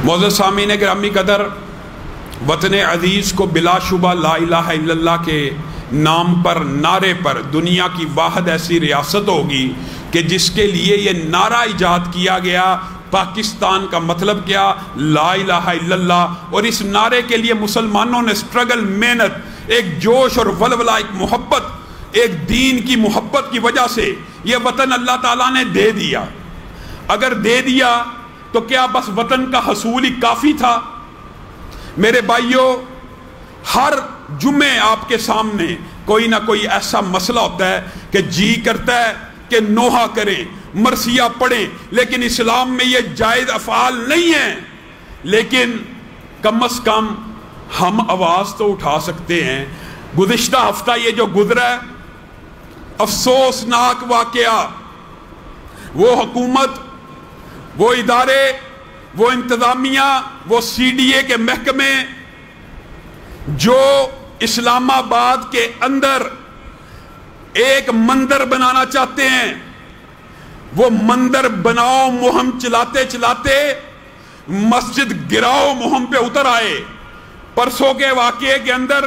معزز سامعین گرامی قدر، وطن عزیز کو بلا شبہ لا الہ الا اللہ کے نام پر، نعرے پر دنیا کی واحد ایسی ریاست ہوگی کہ جس کے لیے یہ نعرہ ایجاد کیا گیا، پاکستان کا مطلب کیا؟ لا الہ الا اللہ۔ اور اس نعرے کے لیے مسلمانوں نے سٹرگل، محنت، ایک جوش اور ولولہ، ایک محبت، ایک دین کی محبت کی وجہ سے یہ وطن اللہ تعالیٰ نے دے دیا۔ اگر دے دیا تو کیا بس وطن کا حصول ہی کافی تھا؟ میرے بھائیوں، ہر جمعے آپ کے سامنے کوئی نہ کوئی ایسا مسئلہ ہوتا ہے کہ جی کرتا ہے کہ نوحہ کریں، مرثیہ پڑھیں، لیکن اسلام میں یہ جائز افعال نہیں ہیں۔ لیکن کم از کم ہم آواز تو اٹھا سکتے ہیں۔ گزشتہ ہفتہ یہ جو گزرا ہے، افسوسناک واقعہ، وہ حکومت، وہ ادارے، وہ انتظامیہ، وہ سی ڈی اے کے محکمے جو اسلام آباد کے اندر ایک مندر بنانا چاہتے ہیں، وہ مندر بناؤ مہم چلاتے چلاتے مسجد گراؤ مہم پہ اتر آئے۔ پرسوں کے واقعے کے اندر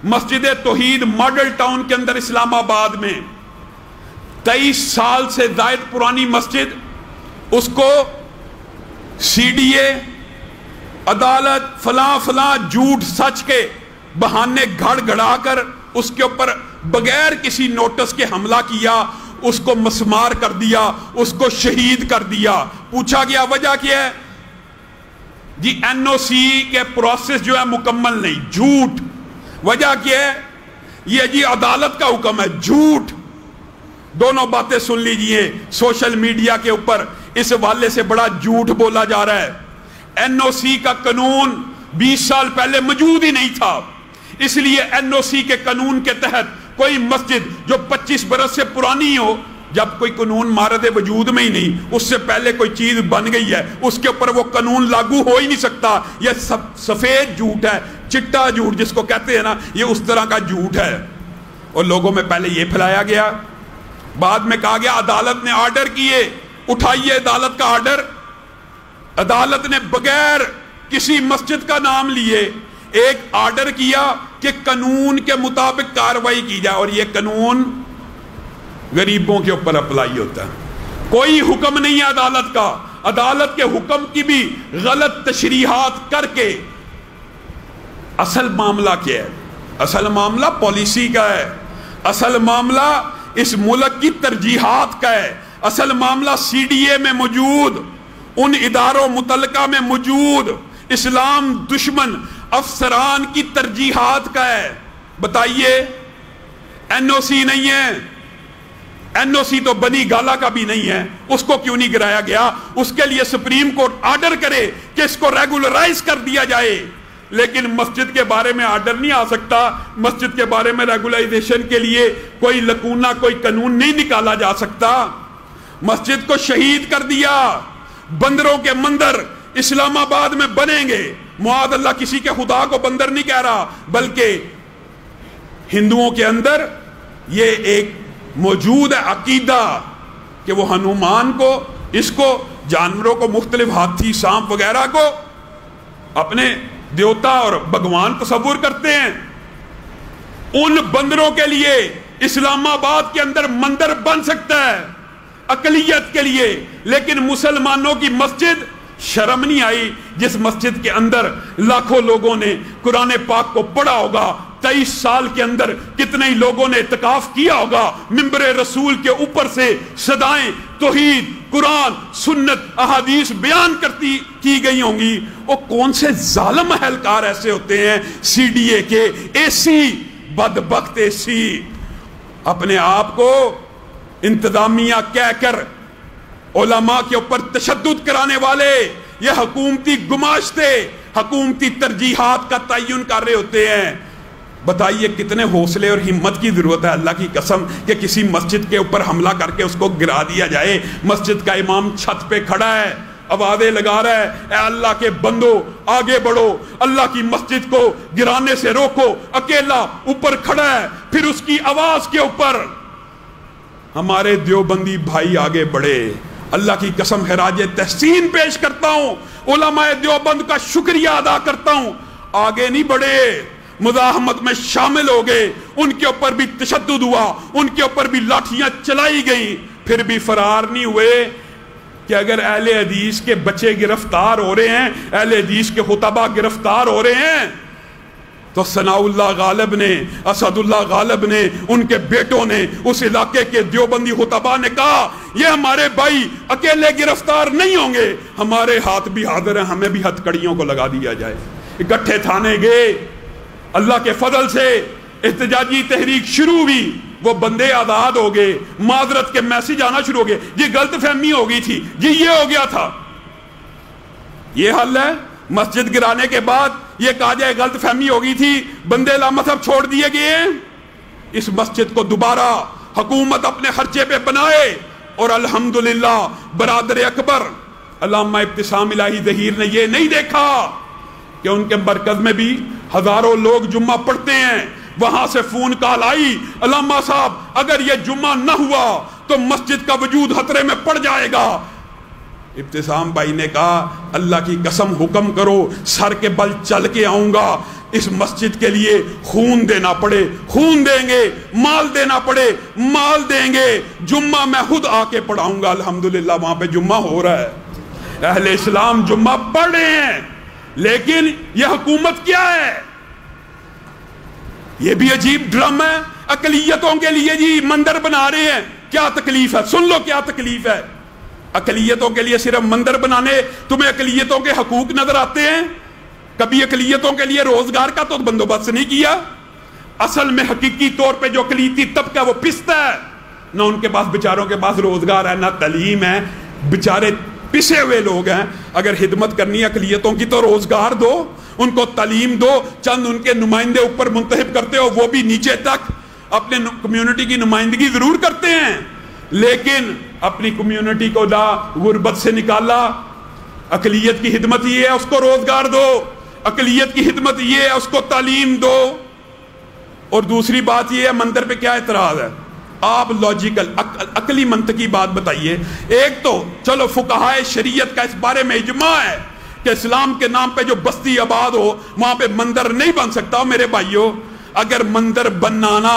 مسجد توحید ماڈل ٹاؤن کے اندر اسلام آباد میں 23 سال سے زائد پرانی مسجد، اس کو سی ڈی اے، عدالت، فلاں فلاں جھوٹ سچ کے بہانے گھڑ گھڑا کر اس کے اوپر بغیر کسی نوٹس کے حملہ کیا، اس کو مسمار کر دیا، اس کو شہید کر دیا۔ پوچھا گیا وجہ کیا ہے؟ جی این او سی کے پروسیس جو ہے مکمل نہیں، جھوٹ۔ وجہ کیا ہے؟ یہ جی عدالت کا حکم ہے، جھوٹ۔ دونوں باتیں سن لیجئے، سوشل میڈیا کے اوپر اس حوالے سے بڑا جھوٹ بولا جا رہا ہے۔ این او سی کا قانون 20 سال پہلے موجود ہی نہیں تھا، اس لیے این او سی کے قانون کے تحت کوئی مسجد جو 25 برس سے پرانی ہو، جب کوئی قانون مارد وجود میں ہی نہیں، اس سے پہلے کوئی چیز بن گئی ہے، اس کے اوپر وہ قانون لاگو ہو ہی نہیں سکتا۔ یہ سفید جھوٹ ہے، چٹا جھوٹ جس کو کہتے ہیں نا، یہ اس طرح کا جھوٹ ہے۔ اور لوگوں میں پہلے یہ پھیلایا گیا، بعد میں کہا گیا عدالت نے آرڈر کیے، اٹھائیے عدالت کا آرڈر۔ عدالت نے بغیر کسی مسجد کا نام لیے ایک آرڈر کیا کہ قانون کے مطابق کارروائی کی جائے، اور یہ قانون غریبوں کے اوپر اپلائی ہوتا ہے۔ کوئی حکم نہیں ہے عدالت کا، عدالت کے حکم کی بھی غلط تشریحات کر کے۔ اصل معاملہ کیا ہے؟ اصل معاملہ پالیسی کا ہے، اصل معاملہ اس ملک کی ترجیحات کا ہے، اصل معاملہ سی ڈی اے میں موجود، ان اداروں متعلقہ میں موجود اسلام دشمن افسران کی ترجیحات کا ہے۔ بتائیے، این او سی نہیں ہے، این او سی تو بنی گالا کا بھی نہیں ہے، اس کو کیوں نہیں گرایا گیا؟ اس کے لیے سپریم کورٹ آرڈر کرے کہ اس کو ریگولرائز کر دیا جائے، لیکن مسجد کے بارے میں آرڈر نہیں آ سکتا۔ مسجد کے بارے میں ریگولائزیشن کے لیے کوئی لکونہ، کوئی قانون نہیں نکالا جا سکتا۔ مسجد کو شہید کر دیا۔ بندروں کے مندر اسلام آباد میں بنیں گے، معاذ اللہ، کسی کے خدا کو بندر نہیں کہہ رہا، بلکہ ہندوؤں کے اندر یہ ایک موجود ہے عقیدہ کہ وہ ہنومان کو، اس کو، جانوروں کو، مختلف ہاتھی، سانپ وغیرہ کو اپنے دیوتا اور بھگوان تصور کرتے ہیں۔ ان بندروں کے لیے اسلام آباد کے اندر مندر بن سکتا ہے اقلیت کے لیے، لیکن مسلمانوں کی مسجد، شرم نہیں آئی جس مسجد کے اندر لاکھوں لوگوں نے قرآن پاک کو پڑھا ہوگا، 23 سال کے اندر کتنے ہی لوگوں نے اعتکاف کیا ہوگا، ممبر رسول کے اوپر سے صدائیں توحید، قرآن، سنت، احادیث بیان کی گئی ہوں گی۔ وہ کون سے ظالم اہلکار ایسے ہوتے ہیں سی ڈی اے کے، اے سی، بدبخت اے سی، اپنے آپ کو انتظامیہ کہہ کر علماء کے اوپر تشدد کرانے والے، یہ حکومتی گماشتے، حکومتی ترجیحات کا تعین کر رہے ہوتے ہیں۔ بتائیے کتنے حوصلے اور ہمت کی ضرورت ہے، اللہ کی قسم، کہ کسی مسجد کے اوپر حملہ کر کے اس کو گرا دیا جائے۔ مسجد کا امام چھت پہ کھڑا ہے، آوازیں لگا رہا ہے، اے اللہ کے بندو آگے بڑھو، اللہ کی مسجد کو گرانے سے روکو۔ اکیلا اوپر کھڑا ہے، پھر اس کی آواز کے اوپر ہمارے دیوبندی بھائی آگے بڑھے، اللہ کی قسم خراج تحسین پیش کرتا ہوں، علماء دیوبند کا شکریہ ادا کرتا ہوں، آگے نہیں بڑھے، مزاحمت میں شامل ہو گئے، ان کے اوپر بھی تشدد ہوا، ان کے اوپر بھی لاٹھیاں چلائی گئیں، پھر بھی فرار نہیں ہوئے۔ کہ اگر اہل حدیث کے بچے گرفتار ہو رہے ہیں، اہل حدیث کے خطبہ گرفتار ہو رہے ہیں، تو ثناء اللہ غالب نے، اسد اللہ غالب نے، ان کے بیٹوں نے، اس علاقے کے دیوبندی خطبہ نے کہا یہ ہمارے بھائی اکیلے گرفتار نہیں ہوں گے، ہمارے ہاتھ بھی حاضر ہیں، ہمیں بھی ہتھ کڑیوں کو لگا دیا جائے۔ اکٹھے تھانے گئے، اللہ کے فضل سے احتجاجی تحریک شروع ہوئی، وہ بندے آزاد ہو گئے، معذرت کے میسج آنا شروع ہو گئے، یہ غلط فہمی ہو گئی تھی، یہ ہو گیا تھا۔ یہ حل ہے، مسجد گرانے کے بعد یہ کہا جائے غلط فہمی ہو گئی تھی، بندے لامذہب چھوڑ دیے گئے ہیں، اس مسجد کو دوبارہ حکومت اپنے خرچے پہ بنائے، اور الحمدللہ برادر اکبر علامہ ابتسام الہی ظہیر نے یہ نہیں دیکھا کہ ان کے مرکز میں بھی ہزاروں لوگ جمعہ پڑھتے ہیں، وہاں سے فون کال آئی، علامہ صاحب اگر یہ جمعہ نہ ہوا تو مسجد کا وجود خطرے میں پڑ جائے گا۔ ابتسام بھائی نے کہا اللہ کی قسم حکم کرو، سر کے بل چل کے آؤں گا، اس مسجد کے لیے خون دینا پڑے خون دیں گے، مال دینا پڑے مال دیں گے، جمعہ میں خود آ کے پڑھاؤں گا۔ الحمدللہ وہاں پہ جمعہ ہو رہا ہے، اہل اسلام جمعہ پڑھ رہے ہیں، لیکن یہ حکومت کیا ہے؟ یہ بھی عجیب ڈرم ہے، اقلیتوں کے لیے جی مندر بنا رہے ہیں۔ کیا تکلیف ہے؟ سن لو کیا تکلیف ہے۔ اقلیتوں کے لیے صرف مندر بنانے، تمہیں اقلیتوں کے حقوق نظر آتے ہیں؟ کبھی اقلیتوں کے لیے روزگار کا تو بندوبست نہیں کیا۔ اصل میں حقیقی طور پہ جو اقلیتی طبقہ وہ پستا ہے، نہ ان کے پاس بیچاروں کے پاس روزگار ہے، نہ تعلیم ہے، بیچارے پسے ہوئے لوگ ہیں۔ اگر خدمت کرنی ہے اقلیتوں کی تو روزگار دو، ان کو تعلیم دو، چند ان کے نمائندے اوپر منتخب کرتے ہو، وہ بھی نیچے تک اپنے کمیونٹی کی نمائندگی ضرور کرتے ہیں، لیکن اپنی کمیونٹی کو غربت سے نکالا۔ اقلیت کی خدمت یہ ہے اس کو روزگار دو، اقلیت کی خدمت یہ ہے اس کو تعلیم دو۔ اور دوسری بات یہ ہے، مندر پہ کیا اعتراض ہے؟ آپ لاجیکل عقلی منطقی بات بتائیے۔ ایک تو چلو فقہائے شریعت کا اس بارے میں اجماع ہے کہ اسلام کے نام پہ جو بستی آباد ہو وہاں پہ مندر نہیں بن سکتا۔ میرے بھائیوں، اگر مندر بنانا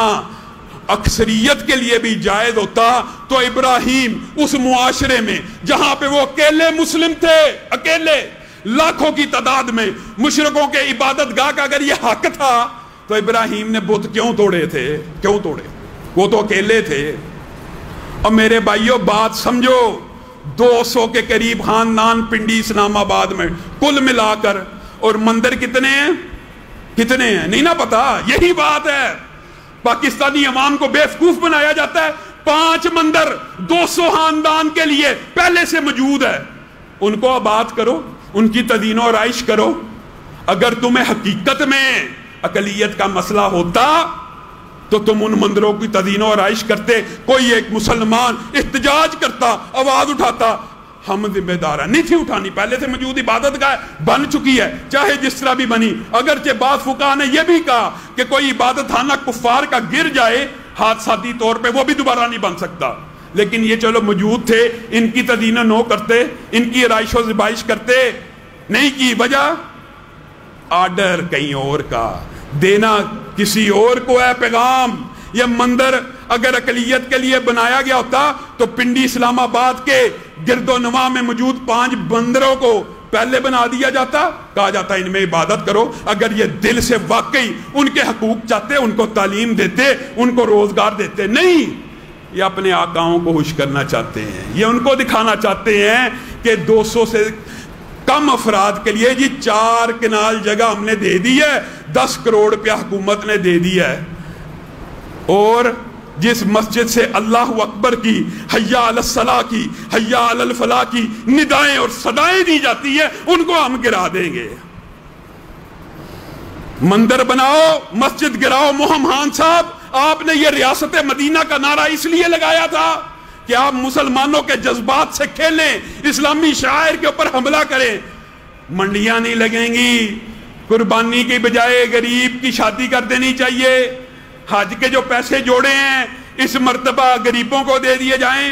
اکثریت کے لیے بھی جائز ہوتا تو ابراہیم اس معاشرے میں جہاں پہ وہ اکیلے مسلم تھے، اکیلے لاکھوں کی تعداد میں مشرکوں کے عبادت گاہ کا اگر یہ حق تھا تو ابراہیم نے بت کیوں توڑے تھے؟ کیوں توڑے؟ وہ تو اکیلے تھے۔ اور میرے بھائیوں بات سمجھو، 200 کے قریب خاندان پنڈی اسلام آباد میں کل ملا کر، اور مندر کتنے ہیں؟ کتنے ہیں نہیں نہ پتا۔ یہی بات ہے، پاکستانی عوام کو بیوقوف بنایا جاتا ہے۔ 5 مندر 200 خاندان کے لیے پہلے سے موجود ہے، ان کو آباد کرو، ان کی تدین و آرائش کرو۔ اگر تمہیں حقیقت میں اقلیت کا مسئلہ ہوتا تو تم ان مندروں کی تدین و آرائش کرتے، کوئی ایک مسلمان احتجاج کرتا، آواز اٹھاتا، ہم ذمہ دار ہیں۔ نہیں تھی اٹھانی، پہلے سے موجود عبادت گاہ بن چکی ہے، چاہے جس طرح بھی بنی۔ اگرچہ بعض فقہا نے یہ بھی کہا کہ کوئی عبادت خانہ کفار کا گر جائے حادثاتی طور پہ وہ بھی دوبارہ نہیں بن سکتا، لیکن یہ چلو موجود تھے، ان کی تدین و نو کرتے، ان کی آرائش و زبائش کرتے، نہیں کی۔ وجہ آرڈر کہیں اور کا، دینا کسی اور کو ہے پیغام۔ یہ مندر اگر اقلیت کے لیے بنایا گیا ہوتا تو پنڈی اسلام آباد کے گرد و نواح میں موجود 5 مندروں کو پہلے بنا دیا جاتا، کہا جاتا ان میں عبادت کرو۔ اگر یہ دل سے واقعی ان کے حقوق چاہتے، ان کو تعلیم دیتے، ان کو روزگار دیتے۔ نہیں، یہ اپنے آقاؤں کو خوش کرنا چاہتے ہیں، یہ ان کو دکھانا چاہتے ہیں کہ 200 سے کم افراد کے لیے جی 4 کنال جگہ ہم نے دے دی ہے، 10 کروڑ روپیہ حکومت نے دے دی ہے، اور جس مسجد سے اللہ اکبر کی، حیا علی الصلاح کی، حیا علی الفلاح کی ندائیں اور صدائیں دی جاتی ہیں، ان کو ہم گرا دیں گے۔ مندر بناؤ، مسجد گراؤ۔ محمد خان صاحب، آپ نے یہ ریاست مدینہ کا نعرہ اس لیے لگایا تھا کہ آپ مسلمانوں کے جذبات سے کھیلیں، اسلامی شاعر کے اوپر حملہ کریں۔ منڈیاں نہیں لگیں گی، قربانی کی بجائے غریب کی شادی کر دینی چاہیے، حج کے جو پیسے جوڑے ہیں اس مرتبہ غریبوں کو دے دیے جائیں۔